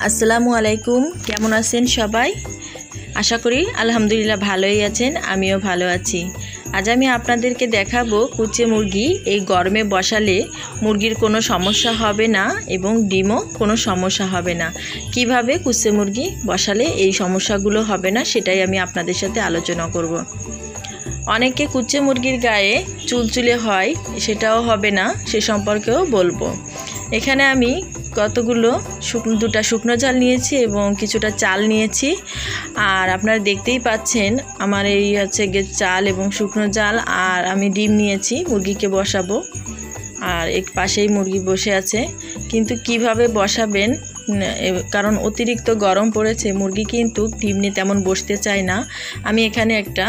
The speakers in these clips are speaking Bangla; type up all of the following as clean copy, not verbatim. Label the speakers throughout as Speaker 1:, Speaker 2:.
Speaker 1: আসসালামু আলাইকুম, কেমন আছেন সবাই? আশা করি আলহামদুলিল্লাহ ভালোই আছেন, আমিও ভালো আছি। আজ আমি আপনাদেরকে দেখাবো কুচে মুরগি এই গরমে বসালে মুরগির কোনো সমস্যা হবে না এবং ডিমও কোনো সমস্যা হবে না। কিভাবে কুচে মুরগি বসালে এই সমস্যাগুলো হবে না সেটাই আমি আপনাদের সাথে আলোচনা করব। অনেকে কুচে মুরগির গায়ে চুলচুলে হয়, সেটাও হবে না, সে সম্পর্কেও বলবো। এখানে আমি কতগুলো দুটা শুকনো চাল নিয়েছি এবং কিছুটা চাল নিয়েছি। আর আপনারা দেখতেই পাচ্ছেন আমার এই হচ্ছে চাল এবং শুকনো চাল, আর আমি ডিম নিয়েছি মুরগিকে বসাবো। আর এক পাশেই মুরগি বসে আছে, কিন্তু কিভাবে বসাবেন, কারণ অতিরিক্ত গরম পড়েছে, মুরগি কিন্তু ডিম নিয়ে তেমন বসতে চায় না। আমি এখানে একটা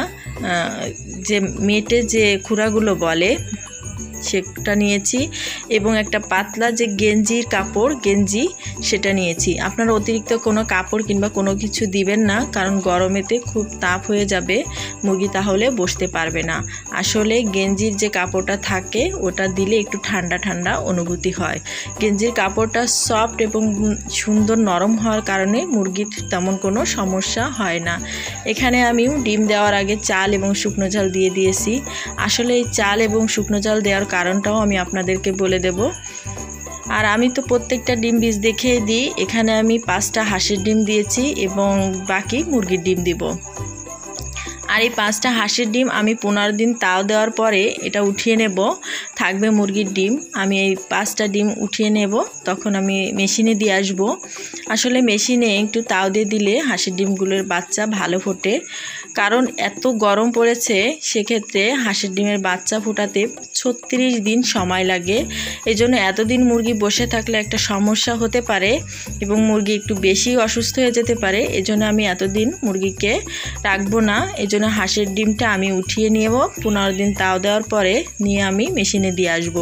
Speaker 1: যে মেটে যে খুঁড়াগুলো বলে সেটা নিয়েছি এবং একটা পাতলা যে গেঞ্জির কাপড় গেঞ্জি সেটা নিয়েছি। আপনারা অতিরিক্ত কোনো কাপড় কিংবা কোনো কিছু দিবেন না, কারণ গরমেতে খুব তাপ হয়ে যাবে, মুরগি তাহলে বসতে পারবে না। আসলে গেঞ্জির যে কাপড়টা থাকে ওটা দিলে একটু ঠান্ডা ঠান্ডা অনুভূতি হয়। গেঞ্জির কাপড়টা সফট এবং সুন্দর নরম হওয়ার কারণে মুরগির তেমন কোনো সমস্যা হয় না। এখানে আমি ডিম দেওয়ার আগে চাল এবং শুকনো চাল দিয়ে দিয়েছি। আসলে এই চাল এবং শুকনো চাল দেওয়ার কারণটাও আমি আপনাদেরকে বলে দেব। আর আমি তো প্রত্যেকটা ডিম বীজ দেখিয়ে দিই। এখানে আমি 5টা হাঁসের ডিম দিয়েছি এবং বাকি মুরগির ডিম দিব। আর এই 5টা হাঁসের ডিম আমি 15 দিন তাও দেওয়ার পরে এটা উঠিয়ে নেব, থাকবে মুরগির ডিম। আমি এই 5টা ডিম উঠিয়ে নেব, তখন আমি মেশিনে দিয়ে আসব। আসলে মেশিনে একটু তাও দিয়ে দিলে হাঁসের ডিমগুলোর বাচ্চা ভালো ফোটে, কারণ এত গরম পড়েছে, সেক্ষেত্রে হাঁসের ডিমের বাচ্চা ফোটাতে 36 দিন সময় লাগে। এই জন্য এতদিন মুরগি বসে থাকলে একটা সমস্যা হতে পারে এবং মুরগি একটু বেশি অসুস্থ হয়ে যেতে পারে। এজন্য আমি এতদিন মুরগিকে রাখবো না। এই জন্য হাঁসের ডিমটা আমি উঠিয়ে নেব, 15 দিন তাও দেওয়ার পরে নিয়ে আমি মেশিনে দিয়ে আসবো।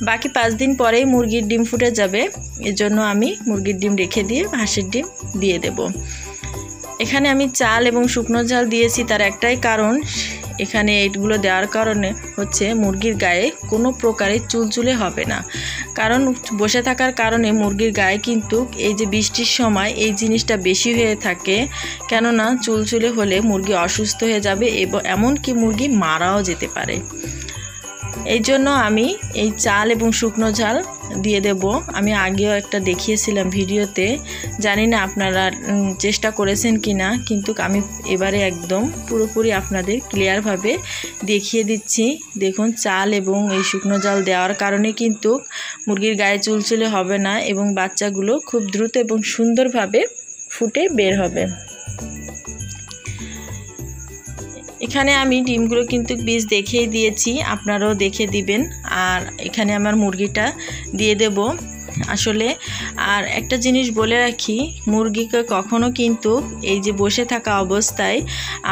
Speaker 1: বাকি 5 দিন পরেই মুরগির ডিম ফুটে যাবে, এজন্য আমি মুরগির ডিম রেখে দিয়ে হাঁসের ডিম দিয়ে দেব। এখানে আমি চাল এবং শুকনো চাল দিয়েছি, তার একটাই কারণ, এখানে এইগুলো দেওয়ার কারণে হচ্ছে মুরগির গায়ে কোনো প্রকারের চুলচুলে হবে না। কারণ বসে থাকার কারণে মুরগির গায়ে কিন্তু এই যে বৃষ্টির সময় এই জিনিসটা বেশি হয়ে থাকে, কেননা চুলচুলে হলে মুরগি অসুস্থ হয়ে যাবে এবং এমনকি মুরগি মারাও যেতে পারে। এই জন্য আমি এই চাল এবং শুকনো ঝাল দিয়ে দেব। আমি আগেও একটা দেখিয়েছিলাম ভিডিওতে, জানি না আপনারা চেষ্টা করেছেন কি না, কিন্তু আমি এবারে একদম পুরোপুরি আপনাদের ক্লিয়ারভাবে দেখিয়ে দিচ্ছি। দেখুন, চাল এবং এই শুকনো ঝাল দেওয়ার কারণে কিন্তু মুরগির গায়ে চুলচুলে হবে না এবং বাচ্চাগুলো খুব দ্রুত এবং সুন্দরভাবে ফুটে বের হবে। এখানে আমি ডিমগুলো কিন্তু বীজ দেখিয়ে দিয়েছি, আপনারাও দেখে দিবেন। আর এখানে আমার মুরগিটা দিয়ে দেব। আসলে আর একটা জিনিস বলে রাখি, মুরগিকে কখনো কিন্তু এই যে বসে থাকা অবস্থায়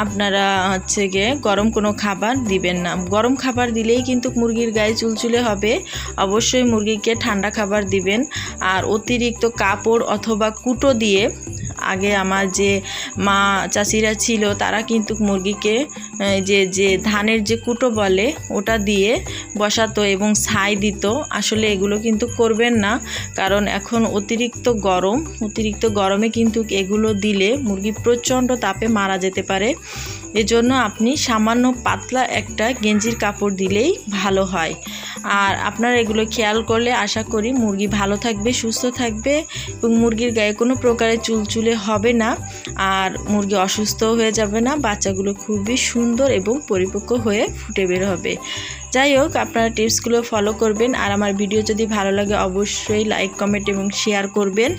Speaker 1: আপনারা হচ্ছে গিয়ে গরম কোনো খাবার দিবেন না। গরম খাবার দিলেই কিন্তু মুরগির গায়ে চুলচুলে হবে। অবশ্যই মুরগিকে ঠান্ডা খাবার দিবেন। আর অতিরিক্ত কাপড় অথবা কুটো দিয়ে, আগে আমার যে মা চাচিরা ছিল তারা কিন্তু মুরগিকে যে ধানের যে কুটো বলে ওটা দিয়ে বসাতো এবং ছাই দিত। আসলে এগুলো কিন্তু করবেন না, কারণ এখন অতিরিক্ত গরমে কিন্তু এগুলো দিলে মুরগি প্রচণ্ড তাপে মারা যেতে পারে। এজন্য আপনি সামান্য পাতলা একটা গেঞ্জির কাপড় দিলেই ভালো হয়। আর আপনারা এগুলো খেয়াল করলে আশা করি মুরগি ভালো থাকবে, সুস্থ থাকবে এবং মুরগির গায়ে কোনো প্রকারের চুলচুলে হবে না, আর মুরগি অসুস্থ হয়ে যাবে না। বাচ্চাগুলো খুবই সুন্দর এবং পরিপক্ক হয়ে ফুটে বের হবে। যাই হোক, আপনারা টিপসগুলো ফলো করবেন। আর আমার ভিডিও যদি ভালো লাগে অবশ্যই লাইক, কমেন্ট এবং শেয়ার করবেন।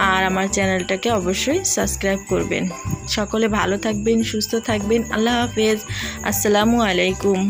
Speaker 1: আর আমার চ্যানেলটাকে অবশ্যই সাবস্ক্রাইব করবেন। সকলে ভালো থাকবেন, সুস্থ থাকবেন। আল্লাহ হাফেজ। আসসালামু আলাইকুম।